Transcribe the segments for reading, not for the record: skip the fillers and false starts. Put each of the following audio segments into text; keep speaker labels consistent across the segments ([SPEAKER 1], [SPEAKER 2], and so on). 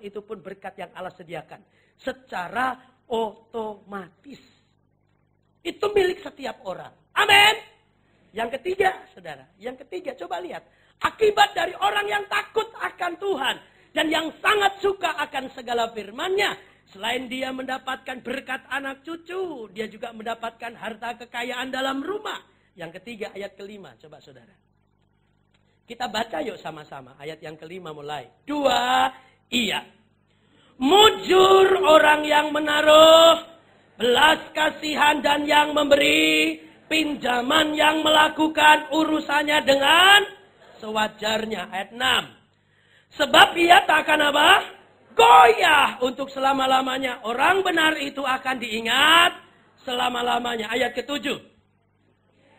[SPEAKER 1] itu pun berkat yang Allah sediakan. Secara otomatis. Itu milik setiap orang. Amin. Yang ketiga, saudara. Yang ketiga, coba lihat. Akibat dari orang yang takut akan Tuhan. Dan yang sangat suka akan segala firman-Nya. Selain dia mendapatkan berkat anak cucu. Dia juga mendapatkan harta kekayaan dalam rumah. Yang ketiga, ayat kelima. Coba saudara. Kita baca yuk sama-sama. Ayat yang kelima mulai. 2, iya. Mujur orang yang menaruh belas kasihan dan yang memberi pinjaman yang melakukan urusannya dengan sewajarnya. Ayat 6. Sebab ia tak akan apa? Goyah untuk selama-lamanya. Orang benar itu akan diingat selama-lamanya. Ayat ke-7.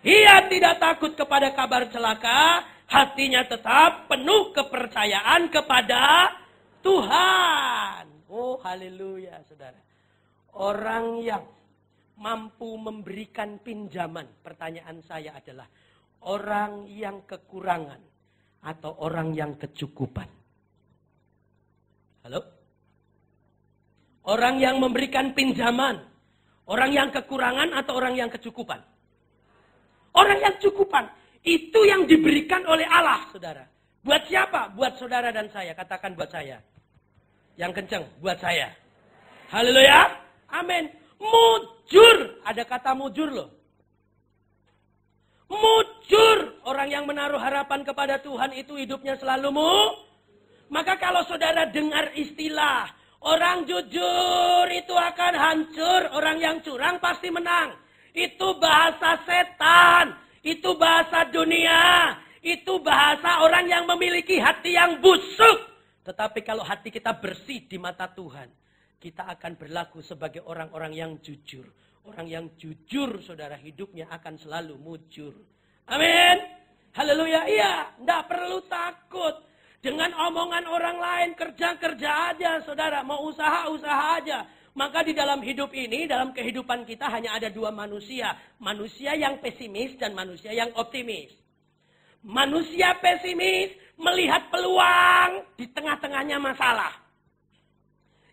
[SPEAKER 1] Ia tidak takut kepada kabar celaka. Hatinya tetap penuh kepercayaan kepada Tuhan. Oh haleluya saudara. Orang yang mampu memberikan pinjaman. Pertanyaan saya adalah. Orang yang kekurangan. Atau orang yang kecukupan. Halo? Orang yang memberikan pinjaman. Orang yang kekurangan atau orang yang kecukupan? Orang yang cukupan. Itu yang diberikan oleh Allah, saudara. Buat siapa? Buat saudara dan saya. Katakan buat saya. Yang kencang, buat saya. Haleluya. Amin. Mujur. Ada kata mujur loh. Mujur. Orang yang menaruh harapan kepada Tuhan itu hidupnya selalu Maka kalau saudara dengar istilah. Orang jujur itu akan hancur. Orang yang curang pasti menang. Itu bahasa setan. Itu bahasa dunia. Itu bahasa orang yang memiliki hati yang busuk. Tetapi kalau hati kita bersih di mata Tuhan. Kita akan berlaku sebagai orang-orang yang jujur. Orang yang jujur saudara hidupnya akan selalu mujur. Amin. Haleluya. Iya. Tidak perlu takut. Dengan omongan orang lain kerja-kerja aja saudara. Mau usaha-usaha aja. Maka di dalam hidup ini, dalam kehidupan kita hanya ada dua manusia. Manusia yang pesimis dan manusia yang optimis. Manusia pesimis melihat peluang di tengah-tengahnya masalah.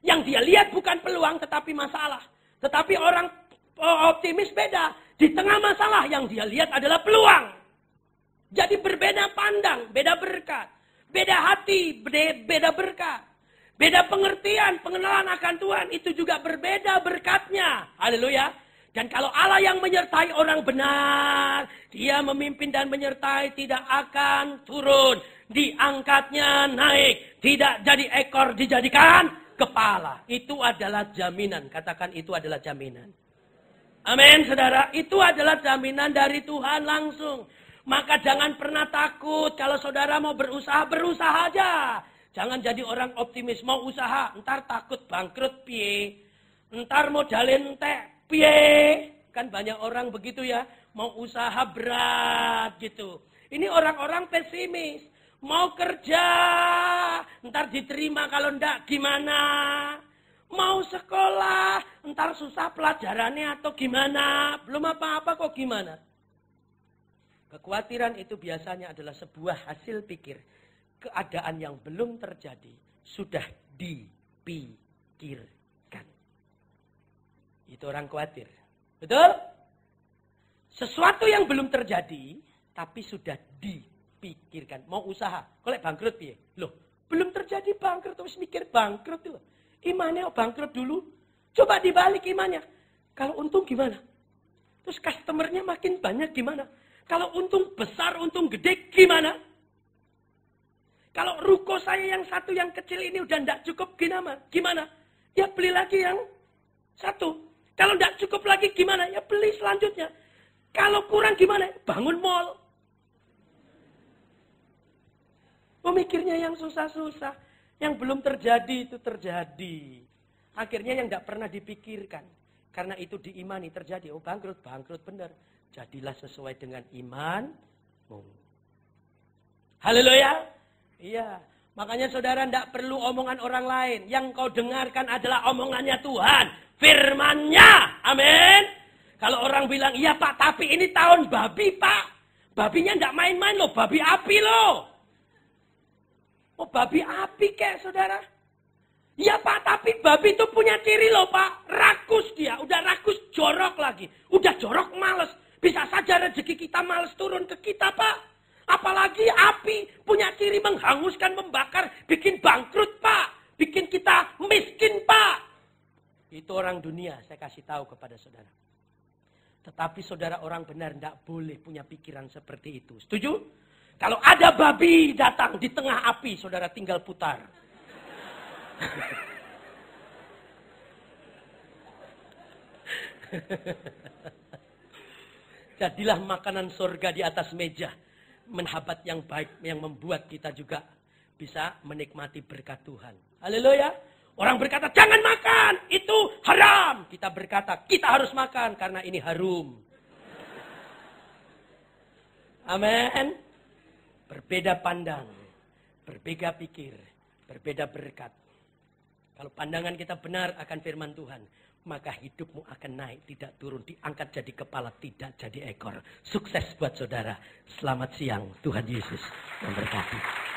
[SPEAKER 1] Yang dia lihat bukan peluang tetapi masalah. Tetapi orang optimis beda. Di tengah masalah yang dia lihat adalah peluang. Jadi berbeda pandang, beda berkat. Beda hati, beda berkat. Beda pengertian, pengenalan akan Tuhan. Itu juga berbeda berkatnya. Haleluya. Dan kalau Allah yang menyertai orang benar. Dia memimpin dan menyertai tidak akan turun. Diangkatnya naik. Tidak jadi ekor, dijadikan kepala. Itu adalah jaminan. Katakan itu adalah jaminan. Amin saudara. Itu adalah jaminan dari Tuhan langsung. Maka jangan pernah takut. Kalau saudara mau berusaha, berusaha aja. Jangan jadi orang optimis. Mau usaha, ntar takut bangkrut piye. Ntar modalin entek piye. Kan banyak orang begitu ya. Mau usaha berat gitu. Ini orang-orang pesimis. Mau kerja, ntar diterima. Kalau enggak gimana. Mau sekolah, ntar susah pelajarannya atau gimana. Belum apa-apa kok gimana. Kekhawatiran itu biasanya adalah sebuah hasil pikir. Keadaan yang belum terjadi sudah dipikirkan. Itu orang khawatir. Betul? Sesuatu yang belum terjadi tapi sudah dipikirkan. Mau usaha, kalau bangkrut piye? Loh, belum terjadi bangkrut terus mikir bangkrut loh. Imannya bangkrut dulu. Coba dibalik imannya. Kalau untung gimana? Terus customernya makin banyak gimana? Kalau untung besar, untung gede, gimana? Kalau ruko saya yang satu, yang kecil ini udah tidak cukup, gimana? Ya beli lagi yang satu. Kalau tidak cukup lagi, gimana? Ya beli selanjutnya. Kalau kurang gimana? Bangun mall. Pemikirnya yang susah-susah. Yang belum terjadi, itu terjadi. Akhirnya yang tidak pernah dipikirkan. Karena itu diimani terjadi. Oh bangkrut benar. Jadilah sesuai dengan imanmu. Haleluya. Iya. Makanya saudara tidak perlu omongan orang lain. Yang kau dengarkan adalah omongannya Tuhan. Firman-Nya. Amin. Kalau orang bilang, iya Pak, tapi ini tahun babi Pak. Babinya tidak main-main loh. Babi api loh. Oh babi api kek saudara. Babi itu punya ciri loh Pak. Rakus dia. Udah rakus jorok lagi. Udah jorok males. Bisa saja rezeki kita males turun ke kita Pak. Apalagi api punya ciri menghanguskan, membakar. Bikin bangkrut Pak. Bikin kita miskin Pak. Itu orang dunia. Saya kasih tahu kepada saudara. Tetapi saudara orang benar tidak boleh punya pikiran seperti itu. Setuju? Kalau ada babi datang di tengah api. Saudara tinggal putar. Jadilah makanan surga di atas meja. Menhabat yang baik yang membuat kita juga bisa menikmati berkat Tuhan. Haleluya. Orang berkata jangan makan, itu haram. Kita berkata kita harus makan karena ini harum. Amin. Berbeda pandang, berbeda pikir, berbeda berkat. Kalau pandangan kita benar akan firman Tuhan, maka hidupmu akan naik, tidak turun, diangkat jadi kepala, tidak jadi ekor. Sukses buat saudara. Selamat siang, Tuhan Yesus memberkati.